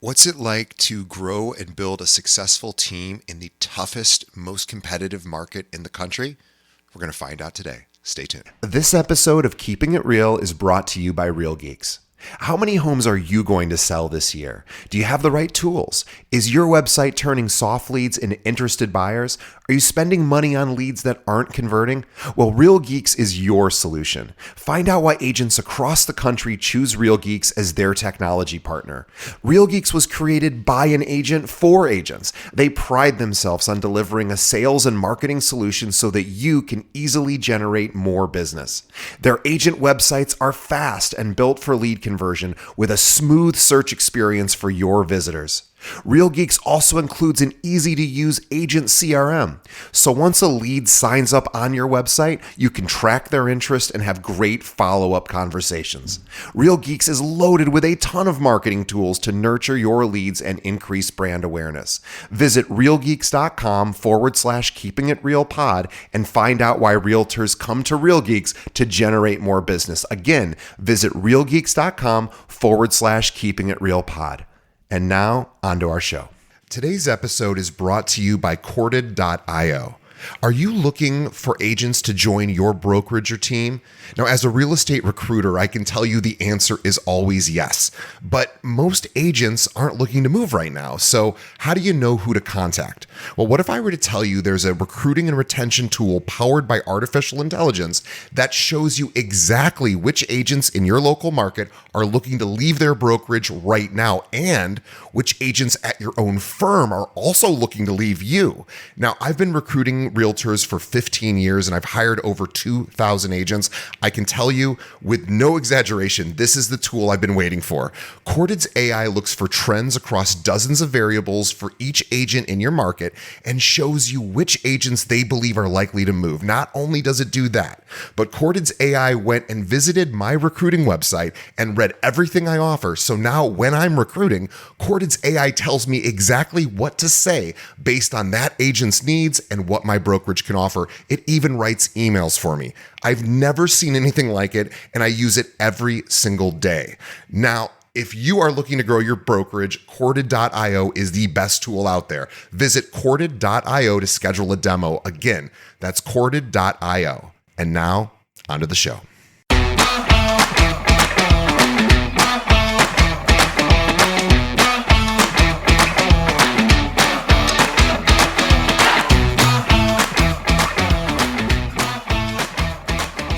What's it like to grow and build a successful team in the toughest, most competitive market in the country? We're going to find out today. Stay tuned. This episode of Keeping It Real is brought to you by Real Geeks. How many homes are you going to sell this year? Do you have the right tools? Is your website turning soft leads into interested buyers? Are you spending money on leads that aren't converting? Well, Real Geeks is your solution. Find out why agents across the country choose Real Geeks as their technology partner. Real Geeks was created by an agent for agents. They pride themselves on delivering a sales and marketing solution so that you can easily generate more business. Their agent websites are fast and built for lead conversion with a smooth search experience for your visitors. Real Geeks also includes an easy-to-use agent CRM. So once a lead signs up on your website, you can track their interest and have great follow-up conversations. Real Geeks is loaded with a ton of marketing tools to nurture your leads and increase brand awareness. Visit realgeeks.com/keepingitrealpod and find out why realtors come to Real Geeks to generate more business. Again, visit realgeeks.com/keepingitrealpod. And now, onto our show. Today's episode is brought to you by Corded.io. Are you looking for agents to join your brokerage or team? Now, as a real estate recruiter, I can tell you the answer is always yes. But most agents aren't looking to move right now. So how do you know who to contact? Well, what if I were to tell you there's a recruiting and retention tool powered by artificial intelligence that shows you exactly which agents in your local market are looking to leave their brokerage right now and which agents at your own firm are also looking to leave you? Now, I've been recruiting realtors for 15 years and I've hired over 2,000 agents. I can tell you with no exaggeration, this is the tool I've been waiting for. Corded's AI looks for trends across dozens of variables for each agent in your market and shows you which agents they believe are likely to move. Not only does it do that, but Corded's AI went and visited my recruiting website and read everything I offer. So now when I'm recruiting, Corded's AI tells me exactly what to say based on that agent's needs and what my brokerage can offer. It even writes emails for me. I've never seen anything like it, and I use it every single day. Now, if you are looking to grow your brokerage, Corded.io is the best tool out there. Visit Corded.io to schedule a demo. Again, that's Corded.io. And now, onto the show.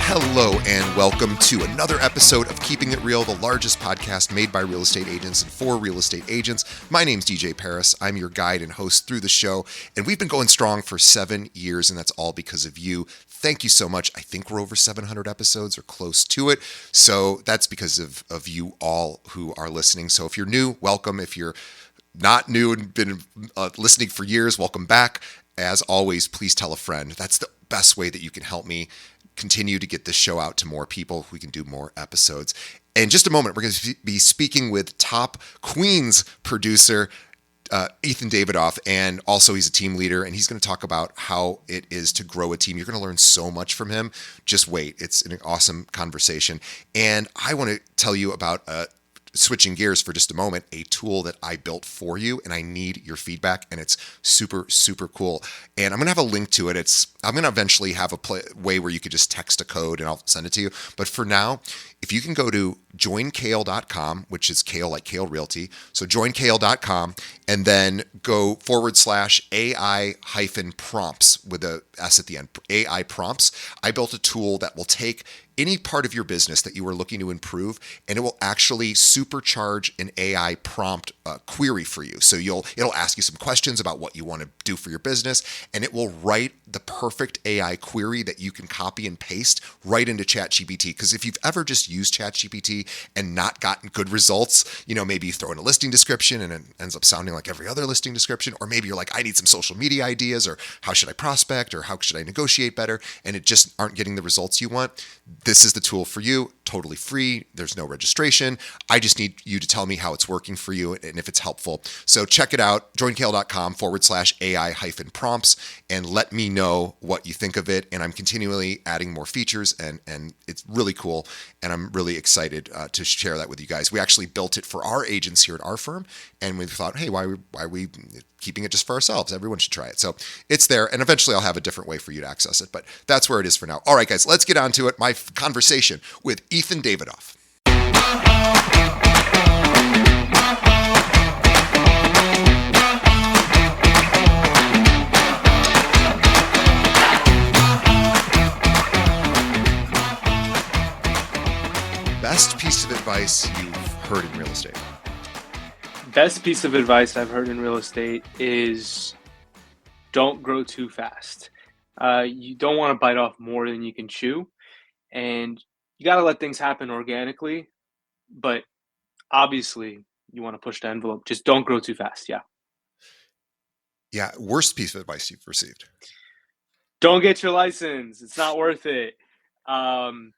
Hello and welcome to another episode of Keeping It Real, the largest podcast made by real estate agents and for real estate agents. My name's DJ Paris. I'm your guide and host through the show, and we've been going strong for 7 years, and that's all because of you. Thank you so much. I think we're over 700 episodes or close to it, so that's because of you all who are listening. So if you're new, welcome. If you're not new and been listening for years, welcome back. As always, please tell a friend. That's the best way that you can help me continue to get this show out to more people. We can do more episodes. In just a moment, we're going to be speaking with top Queens producer, Eithan Davidov, and also he's a team leader, and he's going to talk about how it is to grow a team. You're going to learn so much from him. Just wait. It's an awesome conversation. And I want to tell you about switching gears for just a moment, a tool that I built for you, and I need your feedback, and it's super, super cool. And I'm going to have a link to it. I'm going to eventually have a way where you could just text a code and I'll send it to you. But for now, if you can go to joinkale.com, which is Kale like Kale Realty. So joinkale.com and then go /AI-prompts with a S at the end, AI prompts. I built a tool that will take any part of your business that you are looking to improve, and it will actually supercharge an AI prompt query for you. So it'll ask you some questions about what you want to do for your business, and it will write the perfect AI query that you can copy and paste right into ChatGPT. Because if you've ever just used ChatGPT and not gotten good results, maybe you throw in a listing description and it ends up sounding like every other listing description, or maybe you're like, I need some social media ideas, or how should I prospect, or how should I negotiate better, and it just aren't getting the results you want. This is the tool for you, totally free. There's no registration. I just need you to tell me how it's working for you and if it's helpful. So check it out, joinkale.com /AI-prompts, and let me know what you think of it. And I'm continually adding more features, and it's really cool. And I'm really excited to share that with you guys. We actually built it for our agents here at our firm, and we thought, hey, why are we keeping it just for ourselves? Everyone should try it. So it's there, and eventually I'll have a different way for you to access it, but that's where it is for now. All right, guys, let's get on to it. My conversation with Eithan Davidov. Best piece of advice you've heard in real estate? Best piece of advice I've heard in real estate is don't grow too fast. You don't want to bite off more than you can chew, and you got to let things happen organically. But obviously, you want to push the envelope. Just don't grow too fast. Yeah. Yeah, worst piece of advice you've received? Don't get your license. It's not worth it. Um,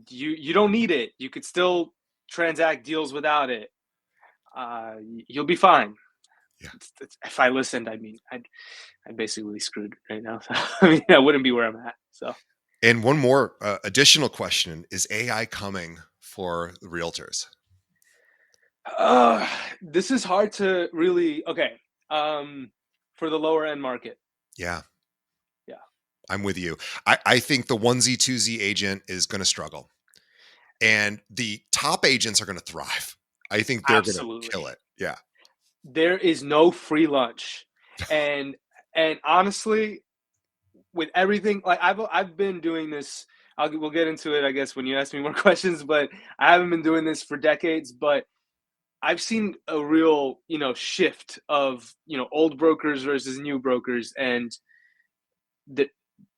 you don't need it. You could still transact deals without it. You'll be fine. Yeah. If I listened, I'm basically screwed right now. So, I mean, I wouldn't be where I'm at. So, And one more additional question: is AI coming for the realtors? this is hard to really. Okay, for the lower end market. Yeah, Yeah, I'm with you. I think the onesie twosie agent is going to struggle, and the top agents are going to thrive. I think they're going to absolutely. kill it. Yeah. There is no free lunch, and honestly, with everything, like I've been doing this. We'll get into it, I guess, when you ask me more questions. But I haven't been doing this for decades. But I've seen a real, shift of, old brokers versus new brokers, and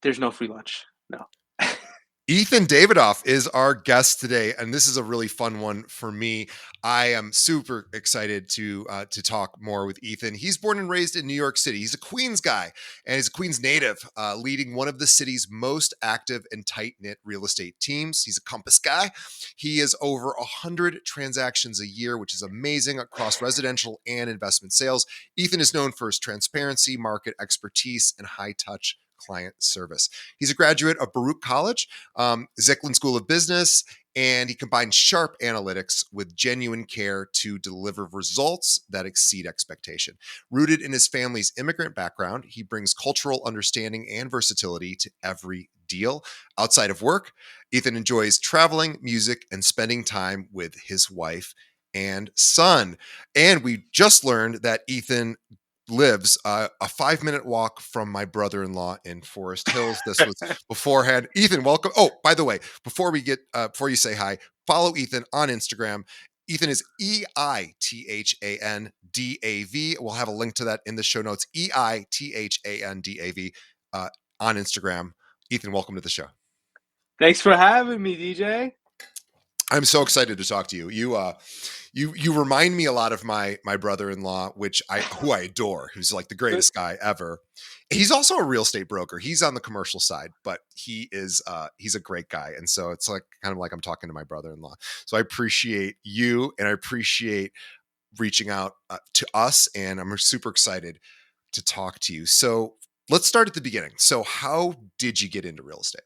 there's no free lunch. No. Eithan Davidov is our guest today, and this is a really fun one for me. I am super excited to talk more with Eithan. He's born and raised in New York City. He's a Queens guy, and he's a Queens native, leading one of the city's most active and tight-knit real estate teams. He's a Compass guy. He is over 100 transactions a year, which is amazing across residential and investment sales. Eithan is known for his transparency, market expertise, and high-touch client service. He's a graduate of Baruch College, Zicklin School of Business, and he combines sharp analytics with genuine care to deliver results that exceed expectation. Rooted in his family's immigrant background, he brings cultural understanding and versatility to every deal. Outside of work, Eithan enjoys traveling, music, and spending time with his wife and son. And we just learned that Eithan lives a 5-minute walk from my brother-in-law in Forest Hills. This was beforehand. Eithan, welcome. Oh, by the way, before you say hi, follow Eithan on Instagram. Eithan is EITHANDAV. We'll have a link to that in the show notes. EITHANDAV on Instagram. Eithan, welcome to the show. Thanks for having me, DJ. I'm so excited to talk to you. You remind me a lot of my brother-in-law, who I adore, who's like the greatest guy ever. He's also a real estate broker. He's on the commercial side, but he's a great guy. And so it's like kind of like I'm talking to my brother-in-law. So I appreciate you, and I appreciate reaching out to us, and I'm super excited to talk to you. So let's start at the beginning. So how did you get into real estate?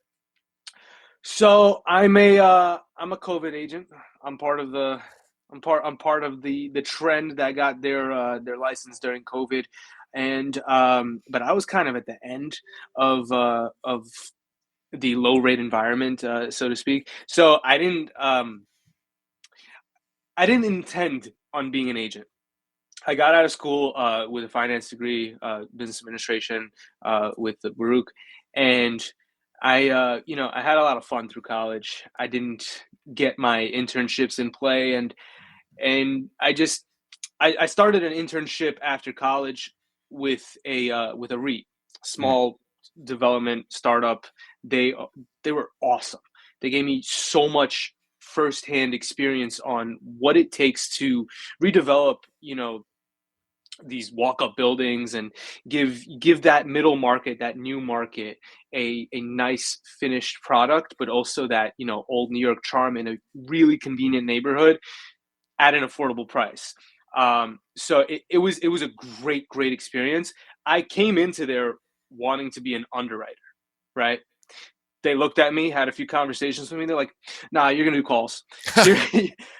So I'm a COVID agent. I'm part of the trend that got their license during COVID, and but I was kind of at the end of the low rate environment, so to speak. So I didn't intend on being an agent. I got out of school with a finance degree, business administration, with the Baruch, and I had a lot of fun through college. I didn't get my internships in play, and I started an internship after college with a REIT, small development startup. They were awesome. They gave me so much firsthand experience on what it takes to redevelop, these walk-up buildings, and give that middle market, that new market, a nice finished product, but also that, old New York charm in a really convenient neighborhood at an affordable price. So it was a great experience. I came into there wanting to be an underwriter, right? they looked at me, had a few conversations with me. They're like, "Nah, you're gonna do calls." You're,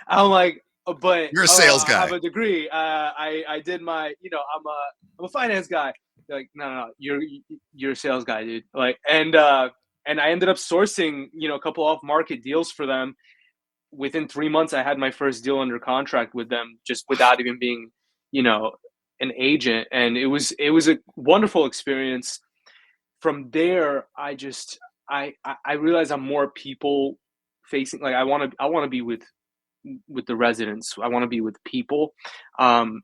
I'm like, but You're a sales I have guy. a degree. I did my, I'm a finance guy. They're like, no, you're a sales guy, dude. Like, and I ended up sourcing, a couple off market deals for them. Within 3 months, I had my first deal under contract with them, just without even being, you know, an agent, and it was a wonderful experience. From there, I realized I'm more people facing. Like I want to be with the residents. I want to be with people. Um,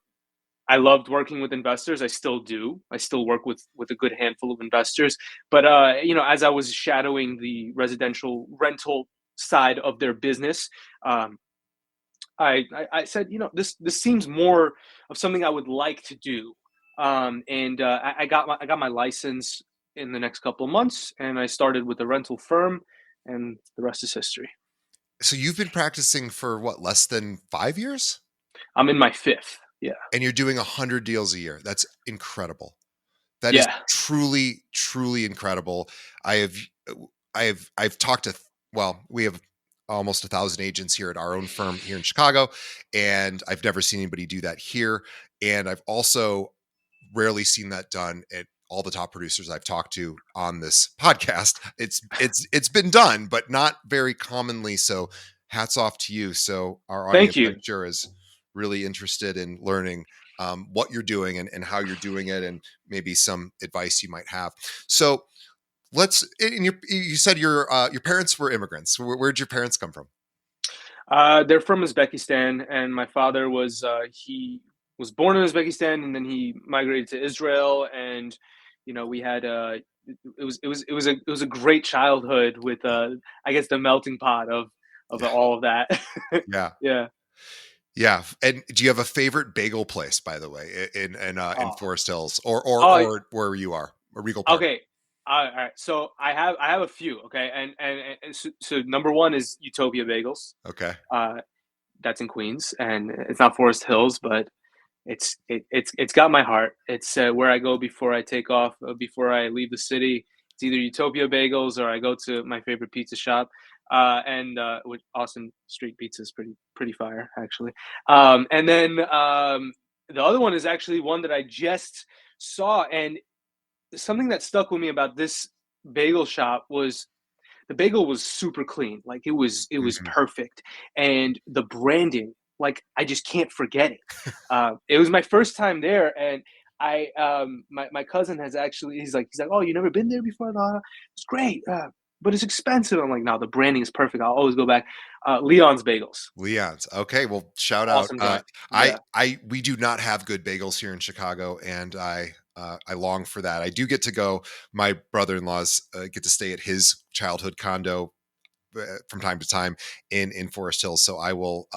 I loved working with investors. I still do. I still work with a good handful of investors. But as I was shadowing the residential rental side of their business, um, I said, this seems more of something I would like to do. And I got my license in the next couple of months, and I started with a rental firm, and the rest is history. So you've been practicing for what, less than 5 years? I'm in my fifth. Yeah. And you're doing 100 deals a year. That's incredible. That is Yeah. truly, truly incredible. I have, I've talked to, well, we have almost 1,000 agents here at our own firm here in Chicago, and I've never seen anybody do that here. And I've also rarely seen that done at all the top producers I've talked to on this podcast. It's been done, but not very commonly. So hats off to you. So our Thank audience, I'm you. sure, is really interested in learning what you're doing and how you're doing it, and maybe some advice you might have. So let's. And you said your parents were immigrants. Where'd your parents come from? They're from Uzbekistan, and my father he was born in Uzbekistan, and then he migrated to Israel, and we had it was a great childhood with I guess the melting pot of Yeah, all of that. yeah, Yeah. yeah. And do you have a favorite bagel place, by the way, in Oh. Forest Hills or Oh. where you are, or Regal Park? Okay. All right. So I have a few. Okay, and so number one is Utopia Bagels. Okay. Uh, that's in Queens, and it's not Forest Hills, but it's got my heart. It's where I go before I take off, before I leave the city. It's either Utopia Bagels or I go to my favorite pizza shop, and with Austin Street Pizza is pretty fire actually. And then the other one is actually one that I just saw, and something that stuck with me about this bagel shop was the bagel was super clean. Like it was Mhm. perfect, and the branding, like I just can't forget it. It was my first time there, and my cousin has actually he's like, oh, you never been there before? No, it's great, but it's expensive. I'm like, no, the branding is perfect. I'll always go back. Leon's Bagels, Leon's. Okay, well, shout out. awesome joint. I Yeah. I we do not have good bagels here in Chicago, and I long for that. I do get to go. My brother-in-laws get to stay at his childhood condo from time to time in Forest Hills. So I will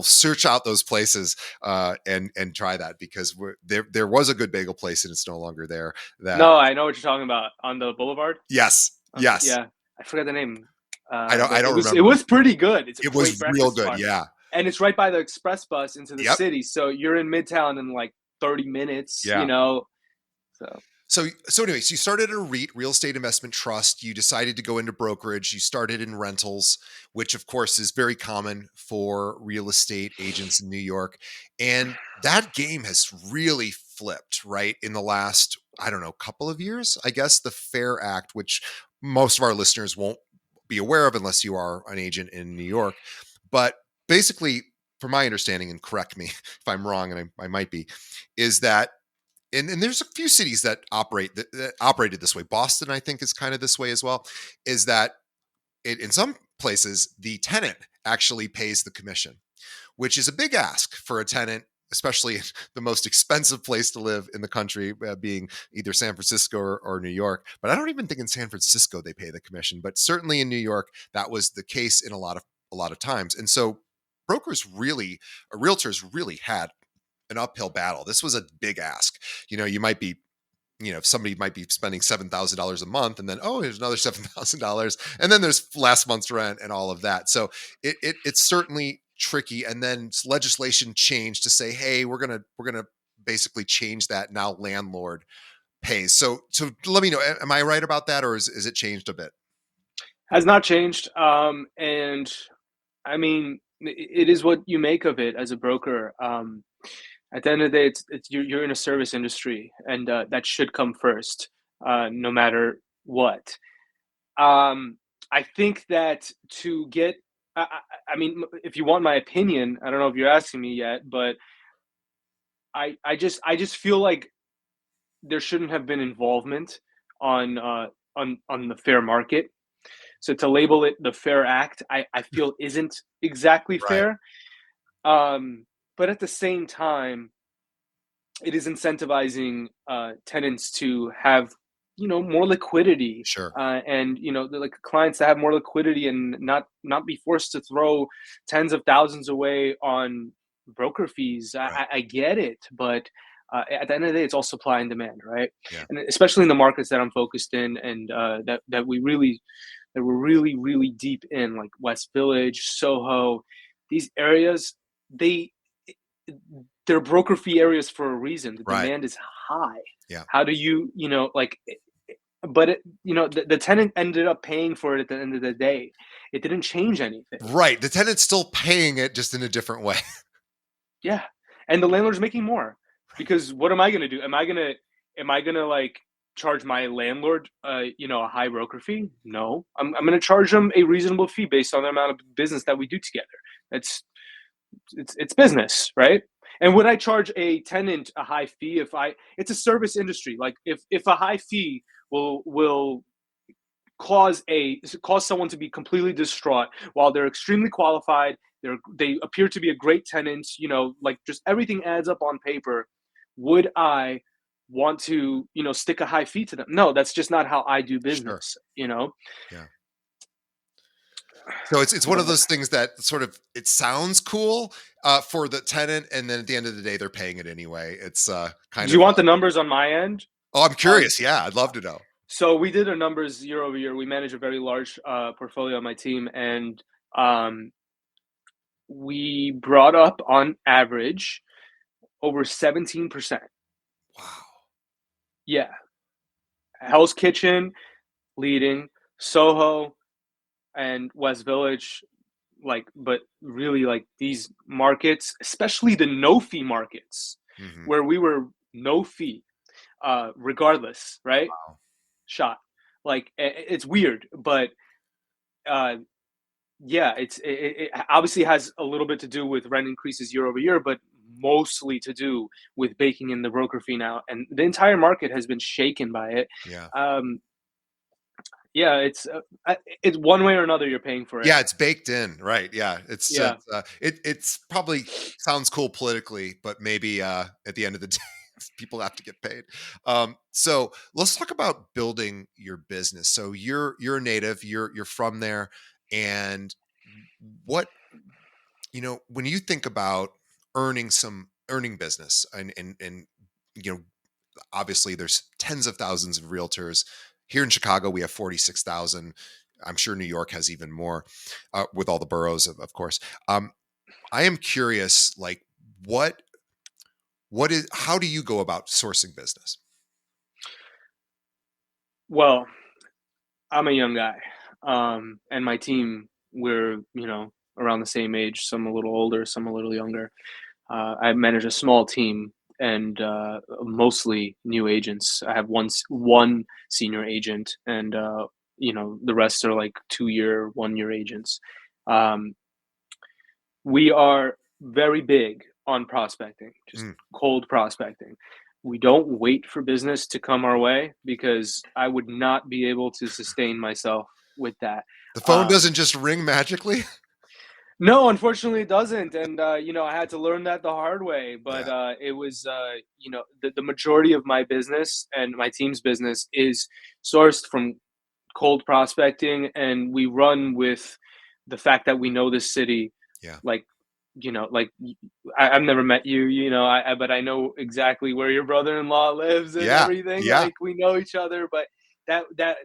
search out those places and try that, because there was a good bagel place and it's no longer there. That No, I know what you're talking about on the Boulevard. yes, yes. Yeah, I forgot the name, I but it don't was it remember. was pretty good. It's a It great was real breakfast good. spot, Yeah. and it's right by the express bus into the Yep. city. So you're in Midtown in like 30 minutes. Yeah. So So anyways, you started a REIT, real estate investment trust. You decided to go into brokerage. You started in rentals, which of course is very common for real estate agents in New York. And that game has really flipped, right? In the last, I don't know, couple of years, I guess. The Fair Act, which most of our listeners won't be aware of unless you are an agent in New York. But basically, from my understanding, and correct me if I'm wrong, and I might be, is that and there's a few cities that that operated this way. Boston, I think, is kind of this way as well. Is that in some places the tenant actually pays the commission, which is a big ask for a tenant, especially in the most expensive place to live in the country, being either San Francisco or New York. But I don't even think in San Francisco they pay the commission. But certainly in New York, that was the case in a lot of times. And so realtors really had an uphill battle. This was a big ask. You might be, somebody might be spending $7,000 a month, and then, oh, here's another $7,000, and then there's last month's rent and all of that. So it's certainly tricky. And then legislation changed to say, hey, we're gonna basically change that. Now landlord pays. So let me know, am I right about that, or is it changed a bit? Has not changed. And I mean, it is what you make of it as a broker. At the end of the day, it's you're in a service industry, and that should come first, no matter what. Um, I think that to get, I mean, if you want my opinion, I don't know if you're asking me yet, but I just feel like there shouldn't have been involvement on on the fair market. So to label it the Fair Act, I feel isn't exactly Right. fair. Um, but at the same time, it is incentivizing tenants to have more liquidity, Sure. and like clients to have more liquidity and not be forced to throw tens of thousands away on broker fees. Right. I get it, but at the end of the day, it's all supply and demand, right? Yeah. And especially in the markets that I'm focused in, and that we're really deep in, like West Village, Soho, these areas. They they're broker fee areas for a reason. The Right. demand is high. Yeah. How do like, but the tenant ended up paying for it at the end of the day. It didn't change anything. Right. The tenant's still paying it just in a different way. Yeah. And the landlord's making more, because what am I going to do? Am I going to like charge my landlord, a high broker fee? No, I'm going to charge them a reasonable fee based on the amount of business that we do together. It's, it's business, right? And would I charge a tenant a high fee if it's a service industry? Like if a high fee will cause someone to be completely distraught while they're extremely qualified, they appear to be a great tenant, like just everything adds up on paper, would I want to, stick a high fee to them? No, that's just not how I do Sure. business. Yeah. So it's one of But those things that sort of it sounds cool for the tenant, and then at the end of the day, they're paying it anyway. It's kind do you of want the numbers on my end? oh, I'm Um, curious. Yeah, I'd love to know. So we did our numbers year over year. We manage a very large portfolio on my team, and um, we brought up on average over 17%. Wow. Yeah, Hell's Kitchen leading, Soho and West Village, like, but really like these markets, especially the no fee markets, Hmm. where we were no fee, regardless, right? Wow. Shot. Like it's weird, but uh, yeah, it obviously has a little bit to do with rent increases year over year, but mostly to do with baking in the broker fee now, and the entire market has been shaken by it. Yeah. Um, yeah, it's one way or another you're paying for it. Yeah, it's baked in, right? Yeah, Yeah. it's probably sounds cool politically, but maybe at the end of the day, people have to get paid. So let's talk about building your business. So you're a native, you're from there, and what when you think about earning business and obviously there's tens of thousands of realtors here in Chicago. We have 46,000. I'm sure New York has even more with all the boroughs, of course. Um, I am curious, like what is how do you go about sourcing business? Well, I'm a young guy, and my team, we're around the same age. Some a little older, some a little younger. I manage a small team, and mostly new agents. I have one senior agent, and the rest are like 2 year, 1 year agents. Um, we are very big on prospecting, just Mm. cold prospecting. We don't wait for business to come our way, because I would not be able to sustain myself with that. The phone Um, doesn't just ring magically. no, unfortunately, it doesn't, and I had to learn that the hard way. But Yeah. it was, the majority of my business and my team's business is sourced from cold prospecting, and we run with the fact that we know this city, Yeah. like like I've never met you, but I know exactly where your brother-in-law lives and Yeah. everything. Yeah. Like we know each other, but that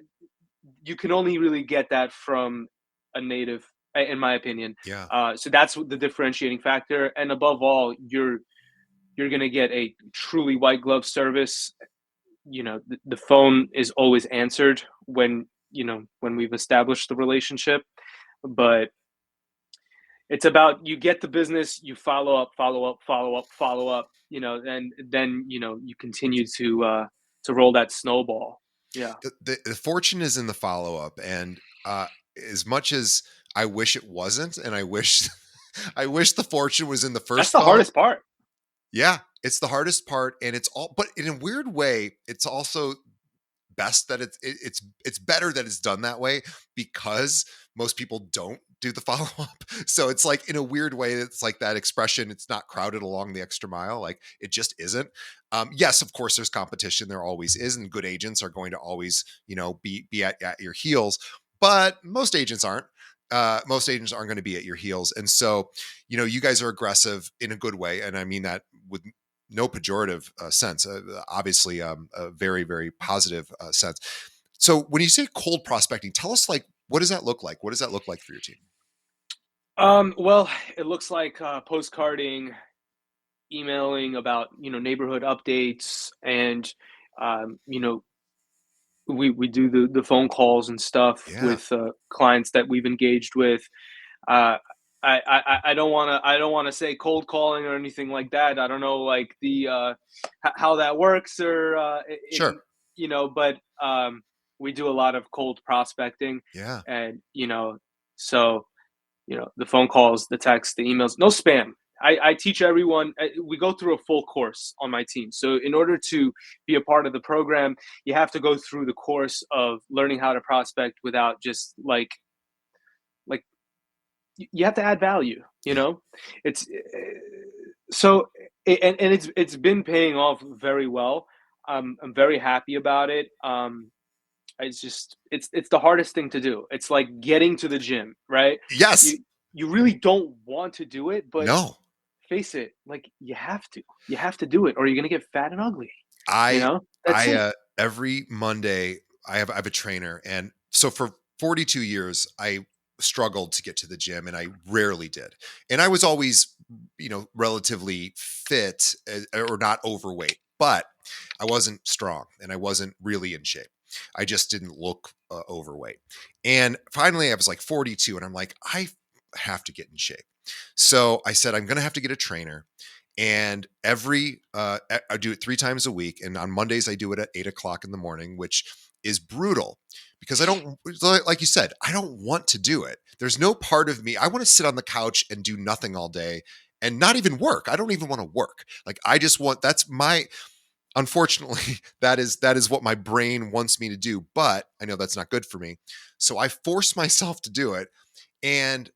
you can only really get that from a native, in my opinion. Yeah. So that's the differentiating factor, and above all, you're gonna get a truly white glove service. The phone is always answered when when we've established the relationship. But it's about, you get the business, you follow up, follow up, follow up, follow up, and then you continue to roll that snowball. Yeah, The fortune is in the follow up, and as much as I wish it wasn't, and I wish I wish the fortune was in the that's first the follow. hardest part. Yeah, it's the hardest part, and it's all. But in a weird way, it's also best that it's better that it's done that way, because most people don't do the follow up. So it's like, in a weird way, it's like that expression, it's not crowded along the extra mile. Like, it just isn't. Yes, of course there's competition, there always is, and good agents are going to always be at your heels, but most agents aren't going to be at your heels. And so you guys are aggressive in a good way, and I mean that with no pejorative sense, obviously a very, very positive sense. So when you say cold prospecting, tell us, like, what does that look like? What does that look like for your team? Well, it looks like postcarding, emailing about neighborhood updates, and we do the phone calls and stuff Yeah, with clients that we've engaged with. Uh, I don't want to say cold calling or anything like that. I don't know, like, the how that works, or sure. but we do a lot of cold prospecting, Yeah. and so the phone calls, the texts, the emails, no spam. I teach everyone. We go through a full course on my team. So in order to be a part of the program, you have to go through the course of learning how to prospect without just like you have to add value. Yeah. It's so and it's been paying off very well. I'm very happy about it. It's just it's the hardest thing to do. It's like getting to the gym, right? Yes. You really don't want to do it, but No. face it, like, you have to. You have to do it, or you're gonna get fat and ugly. You I know? That's I it. every Monday I have a trainer, and so for 42 years I struggled to get to the gym, and I rarely did. And I was always, relatively fit, or not overweight, but I wasn't strong and I wasn't really in shape. I just didn't look overweight. And finally I was like 42, and I'm like, I have to get in shape. So I said, I'm going to have to get a trainer. And I do it 3 times a week. And on Mondays, I do it at 8 o'clock in the morning, which is brutal because I don't, like you said, I don't want to do it. There's no part of me. I want to sit on the couch and do nothing all day and not even work. I don't even want to work. Like, I just want, unfortunately, that is what my brain wants me to do. But I know that's not good for me. So I force myself to do it. And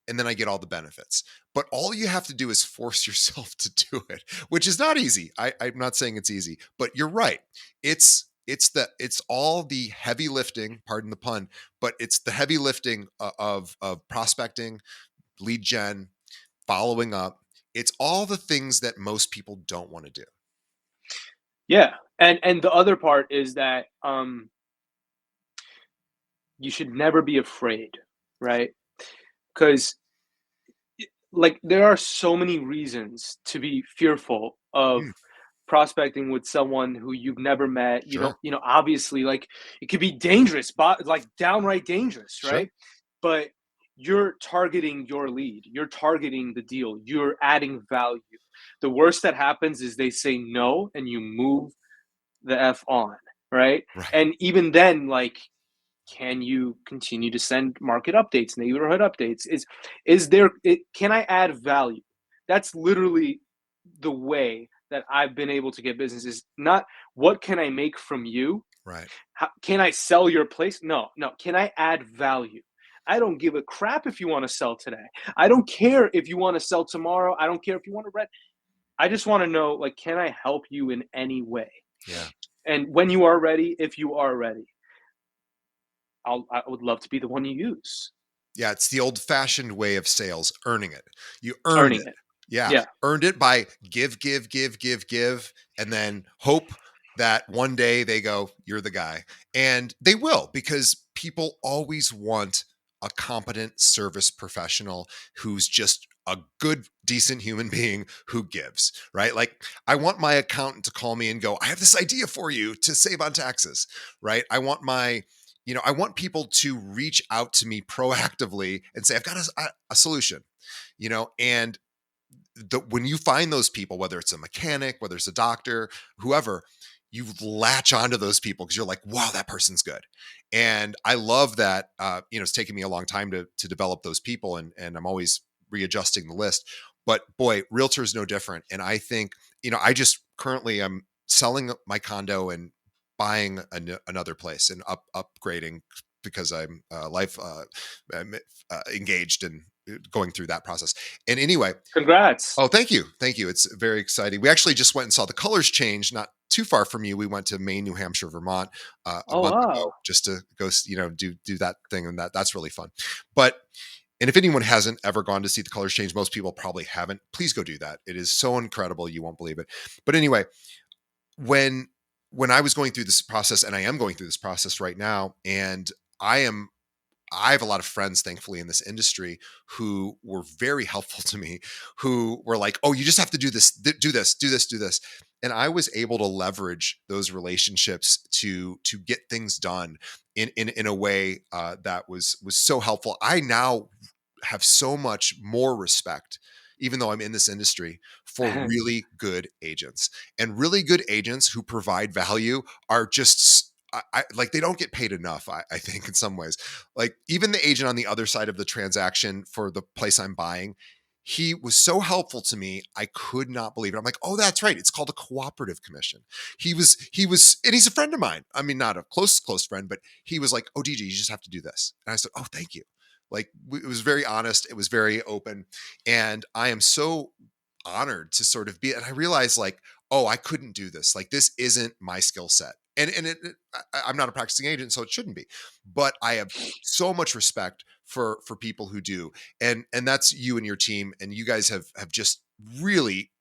then I get all the benefits. But all you have to do is force yourself to do it, which is not easy. I'm not saying it's easy, but you're right. It's all the heavy lifting, pardon the pun, but it's the heavy lifting of prospecting, lead gen, following up. It's all the things that most people don't want to do. Yeah. And the other part is that you should never be afraid, right? Because, like, there are so many reasons to be fearful of Mm, prospecting with someone who you've never met. sure, Obviously, like, it could be dangerous, but like downright dangerous, sure, right? But you're targeting your lead, you're targeting the deal, you're adding value. The worst that happens is they say no and you move the F on, right? right, And even then, like, can you continue to send market updates, neighborhood updates? Can I add value? That's literally the way that I've been able to get business, is not what can I make from you? right. Can I sell your place? No, no. Can I add value? I don't give a crap if you want to sell today. I don't care if you want to sell tomorrow. I don't care if you want to rent. I just want to know, like, can I help you in any way? Yeah. And when you are ready, if you are ready, I would love to be the one you use. Yeah, it's the old-fashioned way of sales, earning it. You earned Earning it. it. Yeah, Yeah. earned it by give, give, give, give, give, and then hope that one day they go, "You're the guy." And they will, because people always want a competent service professional who's just a good, decent human being who gives, right? Like, I want my accountant to call me and go, "I have this idea for you to save on taxes," right? I want my I want people to reach out to me proactively and say, I've got a solution, and when you find those people, whether it's a mechanic, whether it's a doctor, whoever, you latch onto those people because you're like, wow, that person's good. And I love that, it's taken me a long time to develop those people, and I'm always readjusting the list. But boy, realtor is no different. And I think, I just currently I'm selling my condo and buying another place and upgrading because I'm engaged and going through that process. And anyway, Congrats. oh, thank you. Thank you. It's very exciting. We actually just went and saw the colors change not too far from you. We went to Maine, New Hampshire, Vermont a Oh month ago wow. just to go, do that thing. And that's really fun. But, and if anyone hasn't ever gone to see the colors change, most people probably haven't. Please go do that. It is so incredible. You won't believe it. But anyway, when I was going through this process, and I am going through this process right now, and I have a lot of friends, thankfully, in this industry who were very helpful to me, who were like, oh, you just have to do this, do this, do this, do this. And I was able to leverage those relationships to get things done in a way that was so helpful. I now have so much more respect, even though I'm in this industry, for really good agents. And really good agents who provide value are just, like, they don't get paid enough, I think, in some ways. Like, even the agent on the other side of the transaction for the place I'm buying, he was so helpful to me. I could not believe it. I'm like, oh, that's right. It's called a cooperative commission. And he's a friend of mine. I mean, not a close friend, but he was like, oh, DJ, you just have to do this. And I said, oh, thank you. Like, it was very honest. It was very open. And I am so honored to sort of be, and I realized, like, oh, I couldn't do this. Like, this isn't my skill set. And I'm not a practicing agent, so it shouldn't be. But I have so much respect for people who do, and that's you and your team. And you guys have just really,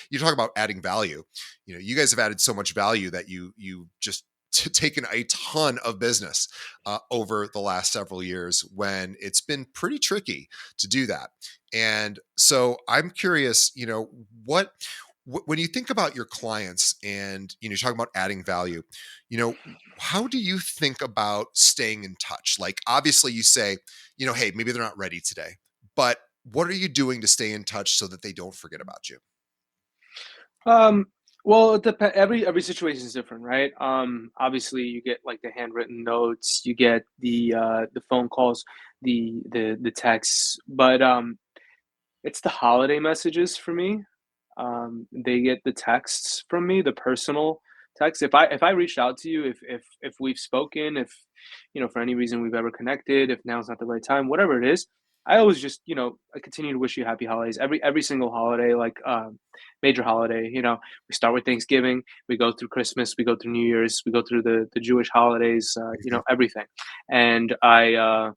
you talk about adding value. You guys have added so much value that you just taken a ton of business over the last several years when it's been pretty tricky to do that. And so I'm curious, what when you think about your clients and you're talking about adding value, you know how do you think about staying in touch? Like, obviously you say, hey, maybe they're not ready today, but what are you doing to stay in touch so that they don't forget about you? Um, well, it depends. Every situation is different, right? Obviously, you get like the handwritten notes, you get the phone calls, the texts, but it's the holiday messages for me. They get the texts from me, the personal text. If I reached out to you, if we've spoken, if for any reason we've ever connected, if now's not the right time, whatever it is, I always just I continue to wish you happy holidays every single holiday, like major holiday. We start with Thanksgiving, we go through Christmas, we go through New Year's, we go through the Jewish holidays, everything, and I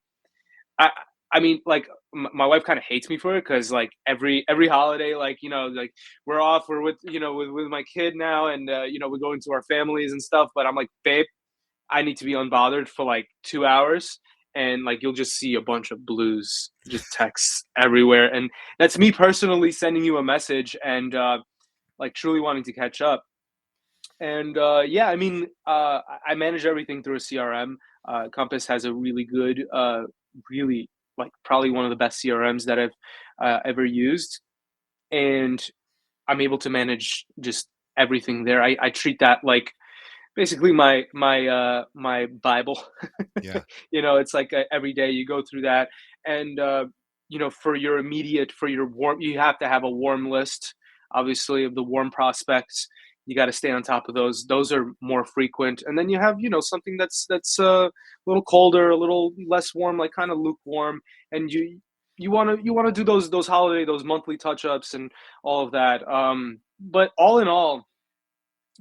I mean, like, my wife kind of hates me for it because, like, every holiday, like, like, we're off, we're with with my kid now, and we go into our families and stuff. But I'm like, babe, I need to be unbothered for like 2 hours, and like you'll just see a bunch of blues, just texts everywhere, and that's me personally sending you a message and like truly wanting to catch up. And yeah, I mean, I manage everything through a CRM. Compass has a really good, really, like, probably one of the best CRMs that I've ever used, and I'm able to manage just everything there. I treat that like basically my Bible. Yeah. It's like every day you go through that, and for your warm, you have to have a warm list, obviously, of the warm prospects. You got to stay on top of those. Those are more frequent, and then you have something that's a little colder, a little less warm, like kind of lukewarm, and you want to do those holiday, those monthly touch ups and all of that. But all in all,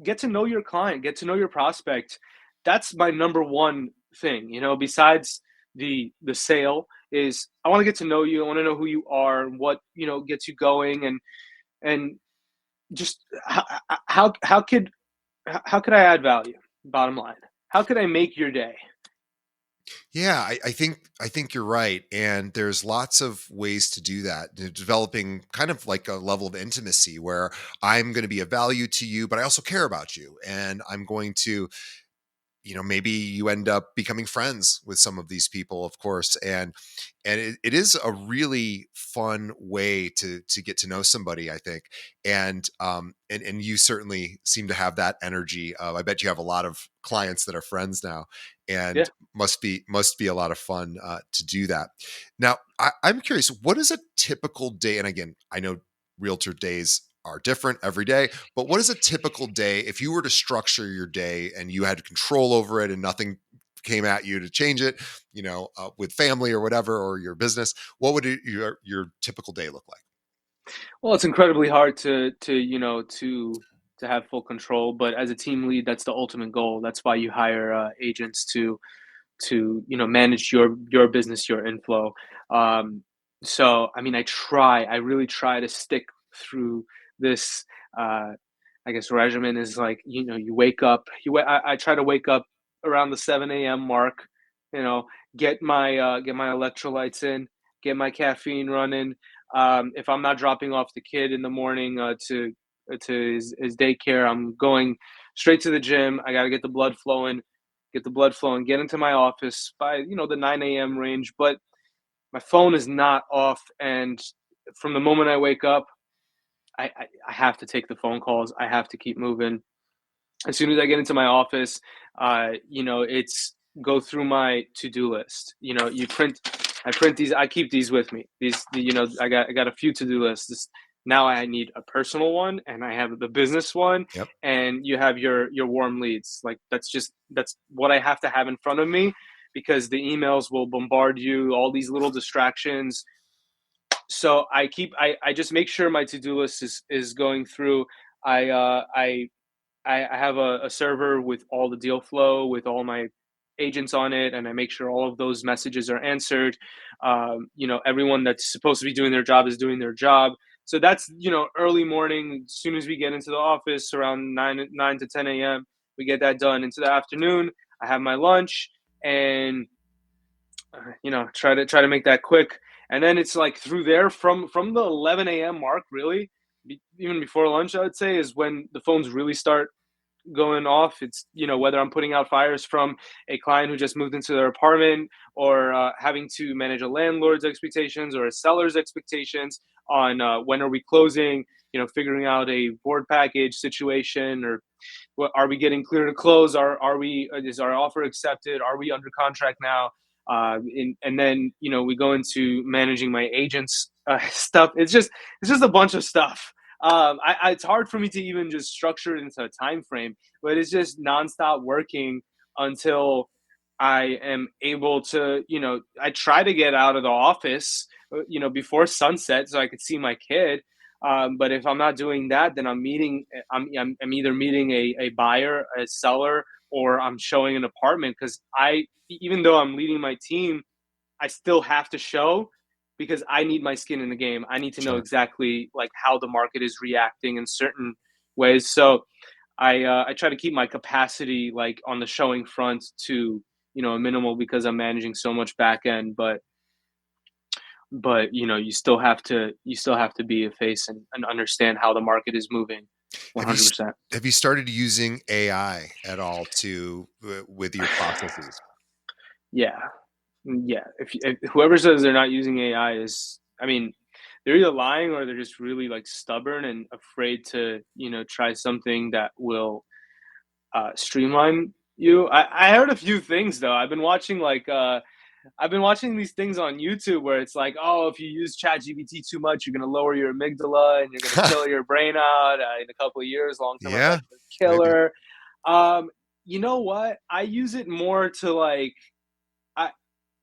get to know your client, get to know your prospect. That's my number one thing, besides the sale, is I want to get to know you. I want to know who you are, what, gets you going, and just how could I add value? Bottom line. How could I make your day? Yeah, I think you're right, and there's lots of ways to do that. Developing kind of like a level of intimacy where I'm going to be of value to you, but I also care about you, and I'm going to maybe you end up becoming friends with some of these people, of course. And it is a really fun way to get to know somebody, I think. And you certainly seem to have that energy. I bet you have a lot of clients that are friends now, Yeah. and must be a lot of fun to do that. Now, I'm curious, what is a typical day? And again, I know realtor days are different every day, but what is a typical day if you were to structure your day and you had control over it and nothing came at you to change it, with family or whatever, or your business? What would your typical day look like? Well, it's incredibly hard to have full control, but as a team lead, that's the ultimate goal. That's why you hire agents to manage your business, your inflow. Um, so I mean, I really try to stick through this. I guess regimen is like you wake up. I try to wake up around the 7 a.m. mark. You know, get my electrolytes in, get my caffeine running. If I'm not dropping off the kid in the morning to his daycare, I'm going straight to the gym. I got to get into my office by the 9 a.m. range. But my phone is not off, and from the moment I wake up, I have to take the phone calls. I have to keep moving. As soon as I get into my office, it's go through my to-do list. I print these. I keep these with me. I got a few to-do lists. Now I need a personal one, and I have the business one, Yep. and you have your warm leads. Like that's what I have to have in front of me, because the emails will bombard you, all these little distractions. So I just make sure my to-do list is going through. I uh I I have a server with all the deal flow, with all my agents on it, and I make sure all of those messages are answered. Everyone that's supposed to be doing their job is doing their job. So that's early morning. As soon as we get into the office around nine to 10 a.m., we get that done. Into the afternoon, I have my lunch, and try to make that quick. And then it's like through there from the 11 a.m. mark, really, even before lunch, I would say, is when the phones really start going off. It's whether I'm putting out fires from a client who just moved into their apartment, or having to manage a landlord's expectations or a seller's expectations on when are we closing, figuring out a board package situation, or what, are we getting clear to close, are we is our offer accepted, are we under contract now. And then we go into managing my agents stuff. It's just a bunch of stuff. It's hard for me to even just structure it into a time frame, but it's just nonstop working until I am able to, I try to get out of the office, before sunset so I could see my kid. But if I'm not doing that, then I'm either meeting a buyer, a seller, or I'm showing an apartment, because even though I'm leading my team, I still have to show, because I need my skin in the game. I need to know Sure. exactly like how the market is reacting in certain ways. So I try to keep my capacity like on the showing front to a minimal, because I'm managing so much back end. But you still have to be a face, and understand how the market is moving. Have you 100%. have you started using AI at all with your processes? Yeah. Yeah, if whoever says they're not using AI is, I mean, they're either lying, or they're just really like stubborn and afraid to, try something that will streamline you. I heard a few things though. I've been watching these things on YouTube where it's like, oh, if you use ChatGPT too much, you're gonna lower your amygdala and you're gonna kill your brain out in a couple of years. Long term Yeah, effects are maybe. killer. You know what? I use it more to like. I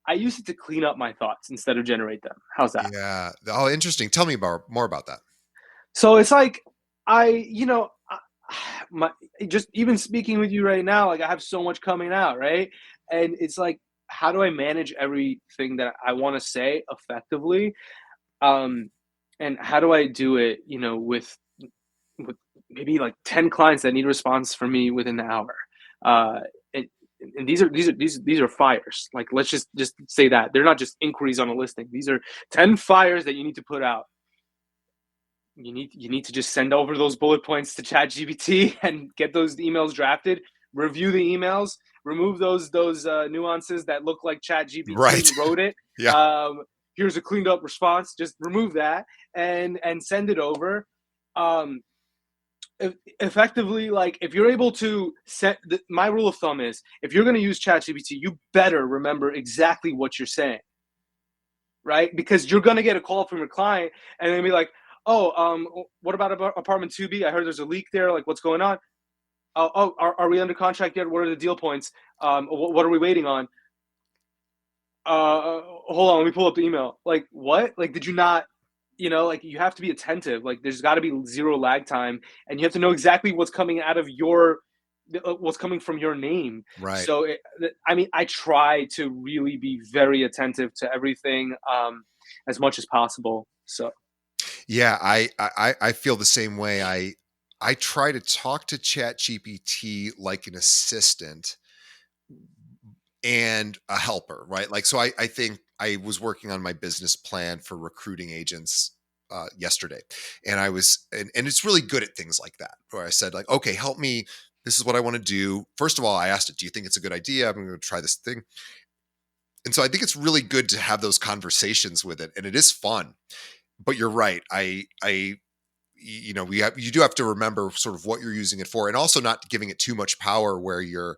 I use it to clean up my thoughts instead of generate them. How's that? Yeah. Oh, interesting. Tell me more about that. So it's like I, my just even speaking with you right now, like I have so much coming out, right? And it's like, how do I manage everything that I want to say effectively? Um, and how do I do it, with maybe like 10 clients that need a response from me within the hour? Uh, and, and these are fires. Like let's just say that they're not just inquiries on a listing. These are 10 fires that you need to put out. You need to just send over those bullet points to ChatGPT and get those emails drafted. review the emails, remove those nuances that look like Chat GPT Right. wrote it. Yeah. Here's a cleaned up response. Just remove that and send it over. Um, Effectively, like if you're able to set my rule of thumb is if you're going to use ChatGPT, you better remember exactly what you're saying, right? Because you're going to get a call from your client and they'll be like, oh, what about apartment 2B? I heard there's a leak there. Like, what's going on? Oh, are we under contract yet? What are the deal points? What are we waiting on? Hold on, let me pull up the email. Like, what? Like, did you not, like you have to be attentive. Like, there's got to be zero lag time, and you have to know exactly what's coming out of what's coming from your name. Right. So, I mean, I try to really be very attentive to everything, as much as possible. So, Yeah, I feel the same way. I try to talk to ChatGPT like an assistant and a helper, right? Like, so I think I was working on my business plan for recruiting agents yesterday, and and it's really good at things like that. Where I said, like, okay, help me. This is what I want to do. First of all, I asked it, do you think it's a good idea? I'm going to try this thing. And so I think it's really good to have those conversations with it, and it is fun. But you're right. You do have to remember sort of what you're using it for, and also not giving it too much power where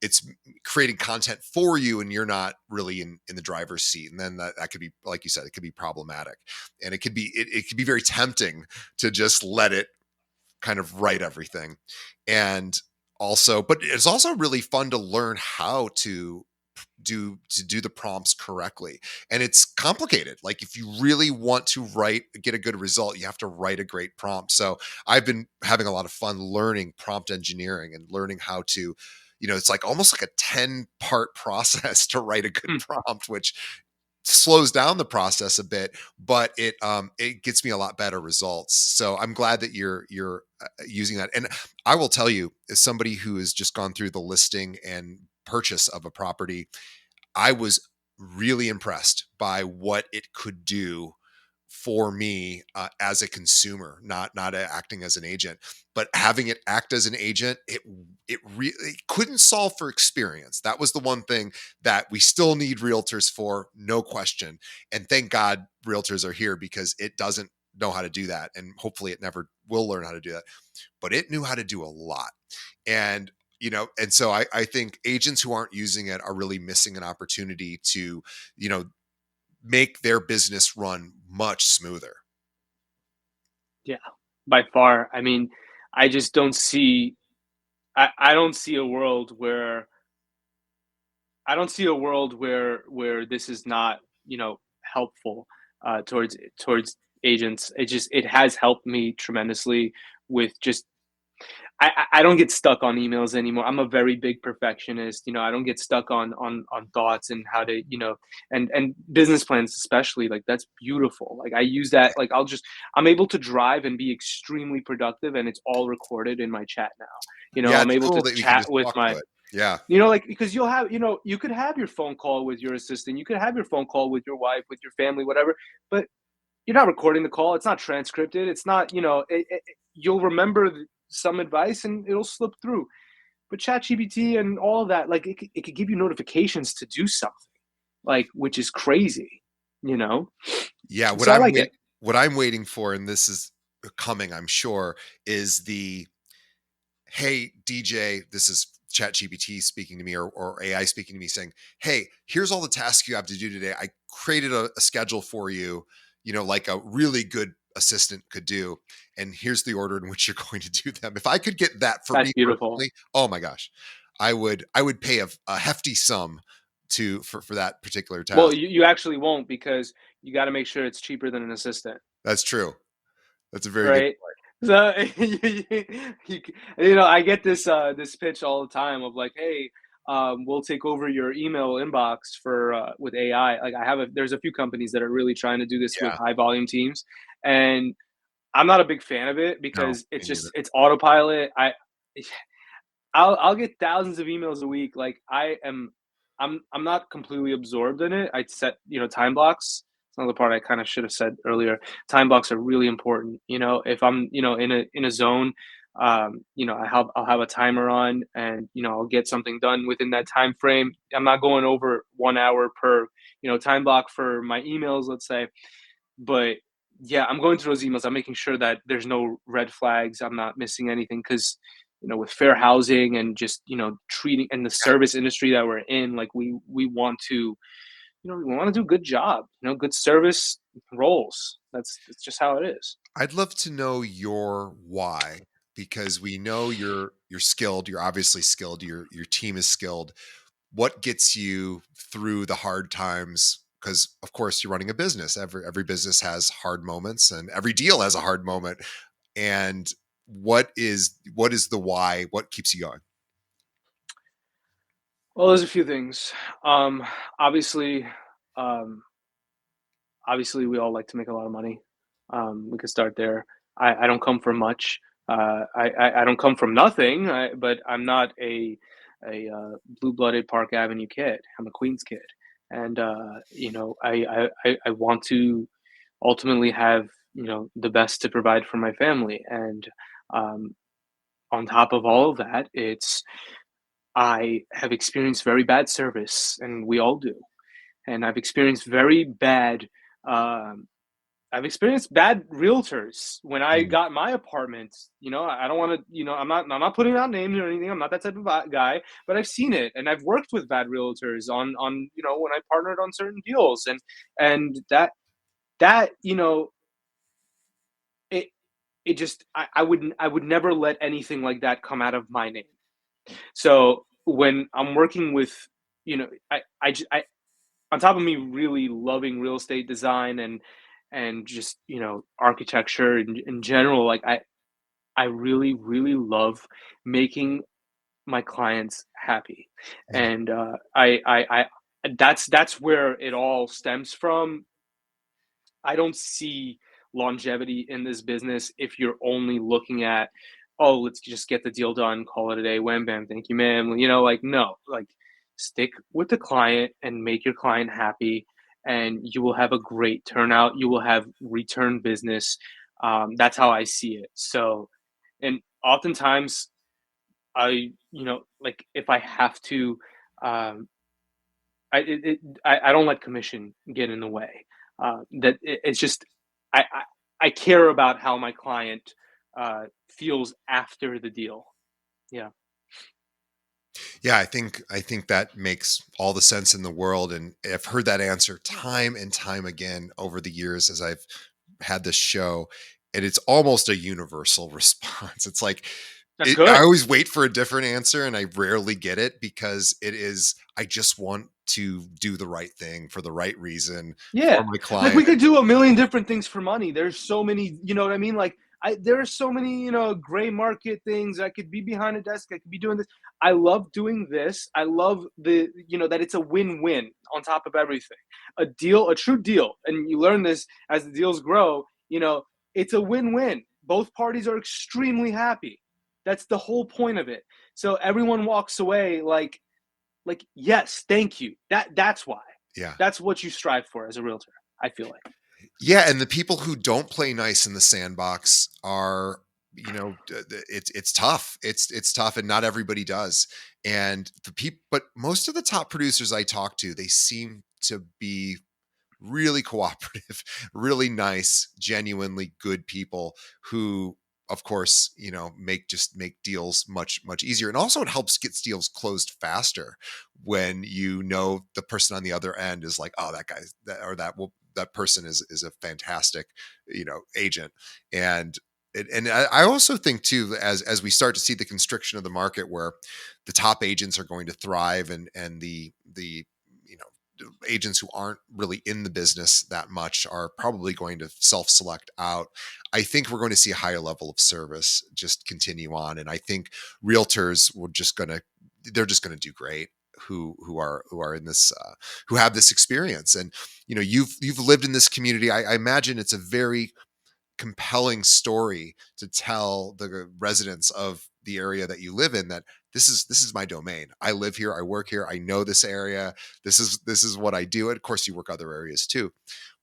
it's creating content for you and you're not really in the driver's seat. And then that could be, like you said, it could be problematic, and it could be very tempting to just let it kind of write everything. And also, but it's also really fun to learn how to do the prompts correctly. And it's complicated. Like if you really want to get a good result, you have to write a great prompt. So I've been having a lot of fun learning prompt engineering and learning how to, it's like almost like a 10-part process to write a good prompt, which slows down the process a bit, but it gets me a lot better results. So I'm glad that you're using that. And I will tell you, as somebody who has just gone through the listing and purchase of a property, I was really impressed by what it could do for me as a consumer, not acting as an agent, but having it act as an agent. It really couldn't solve for experience. That was the one thing that we still need realtors for, no question. And thank God realtors are here, because it doesn't know how to do that, and hopefully it never will learn how to do that. But it knew how to do a lot. And and so I think agents who aren't using it are really missing an opportunity to, make their business run much smoother. yeah, by far. I mean, I just don't see. I don't see a world where where this is not, helpful towards agents. It has helped me tremendously with just I don't get stuck on emails anymore. I'm a very big perfectionist. I don't get stuck on thoughts and how to, and business plans especially. Like that's beautiful. Like I use that. Like I'm able to drive and be extremely productive, and it's all recorded in my chat now. Yeah, I'm it's able cool to that we can chat just with talk to my it. Yeah. like because you'll have you could have your phone call with your assistant, you could have your phone call with your wife, with your family, whatever, but you're not recording the call. It's not transcripted. It's not, you'll remember some advice and it'll slip through. But ChatGPT and all of that, like it could give you notifications to do something, like which is crazy, you know. Yeah, So I like it. what I'm waiting for, and this is coming, I'm sure, is the, hey DJ, this is ChatGPT speaking to me, or AI speaking to me, saying, hey, here's all the tasks you have to do today. I created a schedule for you, like a really good assistant could do, and here's the order in which you're going to do them. If I could get that for That's me beautiful. personally, oh my gosh, I would pay a hefty sum for that particular Well, task. you actually won't, because you got to make sure it's cheaper than an assistant. That's true. That's a very good Right. point. So I get this pitch all the time of like, hey, we'll take over your email inbox for with AI. Like there's a few companies that are really trying to do this with Yeah. high volume teams, and I'm not a big fan of it No, because me neither. it's autopilot. I'll get thousands of emails a week. Like I'm not completely absorbed in it. I set, time blocks. It's another part I kind of should have said earlier. Time blocks are really important. If I'm, in a zone, I'll have a timer on, and I'll get something done within that time frame. I'm not going over 1 hour per time block for my emails, let's say. But yeah, I'm going through those emails. I'm making sure that there's no red flags. I'm not missing anything because with fair housing and just treating and the service industry that we're in, like we want to we want to do a good job, good service roles. That's just how it is. I'd love to know your why, because we know you're skilled. You're obviously skilled. Your team is skilled. What gets you through the hard times? Because of course you're running a business. Every business has hard moments, and every deal has a hard moment. And what is the why? What keeps you going? Well, there's a few things. Um, obviously, um, obviously, we all like to make a lot of money. We could start there. I don't come from much. I don't come from nothing. But I'm not a blue-blooded Park Avenue kid. I'm a Queens kid, and I want to ultimately have the best to provide for my family. And um, on top of all of that, it's I have experienced very bad service, and we all do. And I've experienced very bad. Um, I've experienced bad realtors when I Mm. got my apartment. I don't want to. I'm not putting out names or anything. I'm not that type of guy. But I've seen it, and I've worked with bad realtors on when I partnered on certain deals, and that it it just I would never let anything like that come out of my name. So when I'm working with, I on top of me really loving real estate design and just architecture in general, like I really really love making my clients happy, Yeah. and I that's where it all stems from. I don't see longevity in this business if you're only looking at, oh, let's just get the deal done, call it a day, wham bam, thank you, ma'am. Like no, like stick with the client and make your client happy, and you will have a great turnout. You will have return business. That's how I see it. So, and oftentimes like if I have to, um, I don't let commission get in the way. It's just I care about how my client feels after the deal. Yeah, Yeah, I think that makes all the sense in the world, and I've heard that answer time and time again over the years as I've had this show, and it's almost a universal response. It's like that's I good. always wait for a different answer, and I rarely get it because it is I just want to do the right thing for the right reason for Yeah, my like client. we could do a million different things for money. There's so many, you know what I mean? Like there are so many, gray market things. I could be behind a desk. I could be doing this. I love doing this. I love that it's a win-win on top of everything. A deal, a true deal, and you learn this as the deals grow. It's a win-win. Both parties are extremely happy. That's the whole point of it. So everyone walks away like yes, thank you. That's why. Yeah. That's what you strive for as a realtor, I feel like. Yeah, and the people who don't play nice in the sandbox are, it's tough. It's tough, and not everybody does. And the people, but most of the top producers I talk to, they seem to be really cooperative, really nice, genuinely good people who, of course, make deals much easier. And also it helps get deals closed faster when the person on the other end is like, oh, that guy that person is a fantastic, agent. And I also think too, as we start to see the constriction of the market where the top agents are going to thrive, and the agents who aren't really in the business that much are probably going to self-select out. I think we're going to see a higher level of service just continue on, and I think realtors were just going to they're just going to do great who are in this who have this experience. And you've lived in this community. I imagine it's a very compelling story to tell the residents of the area that you live in that this is my domain. I live here, I work here, I know this area. This is what I do. And of course you work other areas too.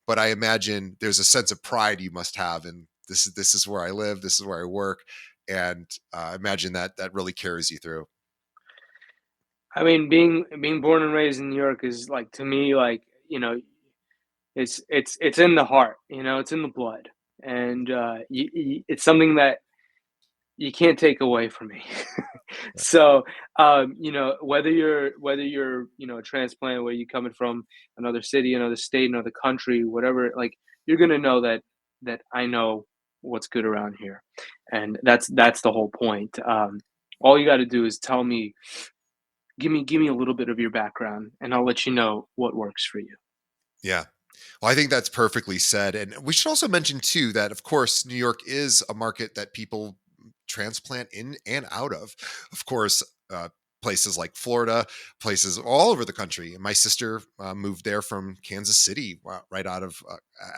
But I imagine there's a sense of pride you must have, and this is where I live, this is where I work. and imagine that really carries you through. I mean, being born and raised in New York is like, to me, like, it's in the heart, it's in the blood, and it's something that you can't take away from me. So, whether you're a transplant, where you coming from another city, another state, another country, whatever, like, you're gonna know that I know what's good around here, and that's the whole point. All you got to do is tell me, give me a little bit of your background, and I'll let you know what works for you. Yeah. Well, I think that's perfectly said. And we should also mention, too, that of course, New York is a market that people transplant in and out of. Of course, places like Florida, places all over the country. And my sister moved there from Kansas City right out of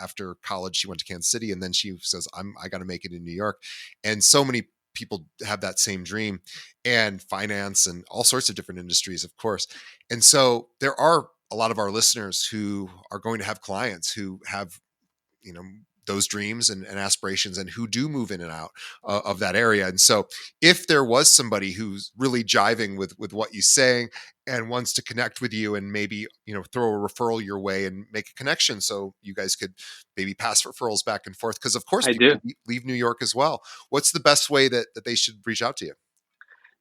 after college. She went to Kansas City, and then she says, I got to make it in New York. And so many people have that same dream, and finance and all sorts of different industries, of course. And so there are a lot of our listeners who are going to have clients who have, you know, those dreams and aspirations, and who do move in and out of that area. And so if there was somebody who's really jiving with what you're saying and wants to connect with you, and maybe, throw a referral your way and make a connection so you guys could maybe pass referrals back and forth, because of course I do. people leave New York as well. What's the best way that they should reach out to you?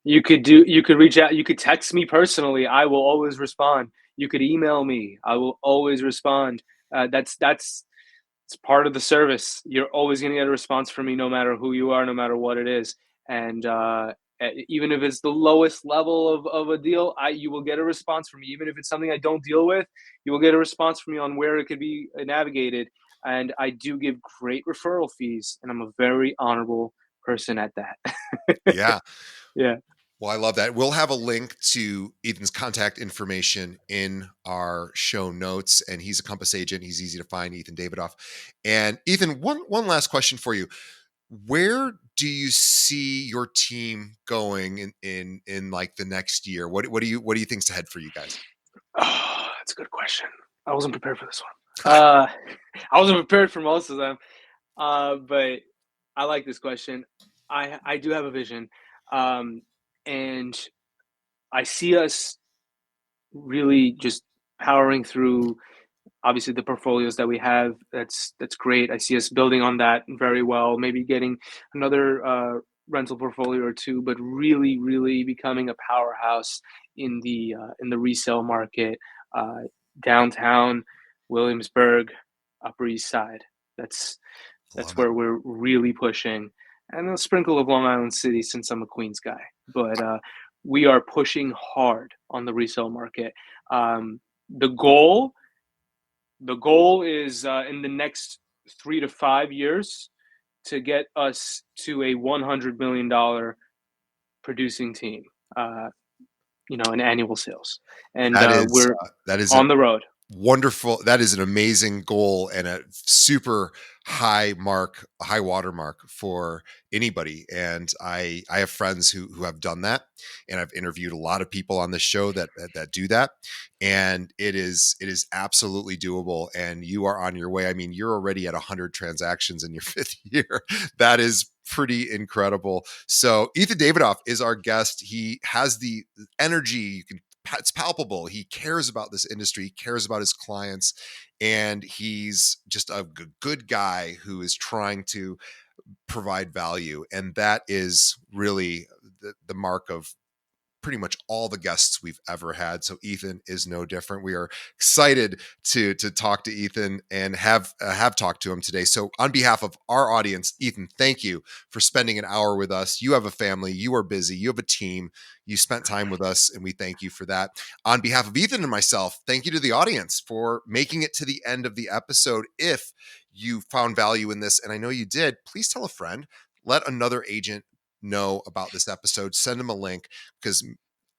You could reach out, you could text me personally. I will always respond. You could email me. I will always respond. That's it's part of the service. You're always going to get a response from me, no matter who you are, no matter what it is. And even if it's the lowest level of a deal, you will get a response from me. Even if it's something I don't deal with, you will get a response from me on where it could be navigated. And I do give great referral fees, and I'm a very honorable person at that. Yeah. Yeah. Well, I love that. We'll have a link to Ethan's contact information in our show notes, and he's a Compass agent. He's easy to find, Eithan Davidov. And Ethan, one last question for you. Where do you see your team going in like the next year? What do you think's ahead for you guys? Oh, that's a good question. I wasn't prepared for this one. I wasn't prepared for most of them, but I like this question. I do have a vision, um, and I see us really just powering through. Obviously, the portfolios that we have, that's great. I see us building on that very well. Maybe getting another rental portfolio or two, but really, really becoming a powerhouse in the resale market, uh, downtown Williamsburg, Upper East Side. That's that's Love it. where we're really pushing, and a sprinkle of Long Island City, since I'm a Queens guy. But we are pushing hard on the resale market. Um, the goal the goal is, in the next 3 to 5 years, to get us to a $100 million producing team, uh, in annual sales, and That is we're that is a on the road. wonderful. That is an amazing goal and a super high watermark for anybody. And I have friends who have done that, and I've interviewed a lot of people on this show that do that, and it is absolutely doable. And you are on your way. I mean, you're already at 100 transactions in your fifth year. That is pretty incredible. So Eithan Davidov is our guest. He has the energy. It's palpable. He cares about this industry. He cares about his clients, and he's just a good guy who is trying to provide value. And that is really the mark of pretty much all the guests we've ever had. So Ethan is no different. We are excited to talk to Ethan and have talked to him today. So on behalf of our audience, Ethan, thank you for spending an hour with us. You have a family, you are busy, you have a team, you spent time with us, and we thank you for that. On behalf of Ethan and myself, thank you to the audience for making it to the end of the episode. If you found value in this, and I know you did, please tell a friend. Let another agent know about this episode. Send them a link, because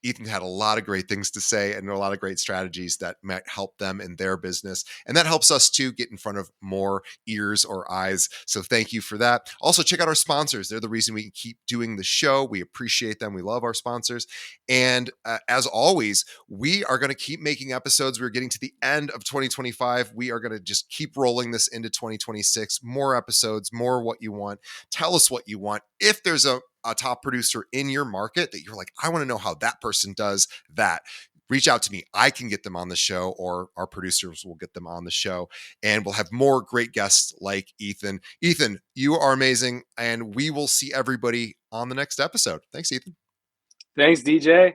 Ethan had a lot of great things to say and a lot of great strategies that might help them in their business. And that helps us to get in front of more ears or eyes. So thank you for that. Also, check out our sponsors. They're the reason we can keep doing the show. We appreciate them. We love our sponsors. And as always, we are going to keep making episodes. We're getting to the end of 2025. We are going to just keep rolling this into 2026. More episodes, more what you want. Tell us what you want. If there's a top producer in your market that you're like, I want to know how that person does that, reach out to me. I can get them on the show, or our producers will get them on the show, and we'll have more great guests like Eithan. Eithan, you are amazing, and we will see everybody on the next episode. Thanks, Eithan. Thanks, DJ.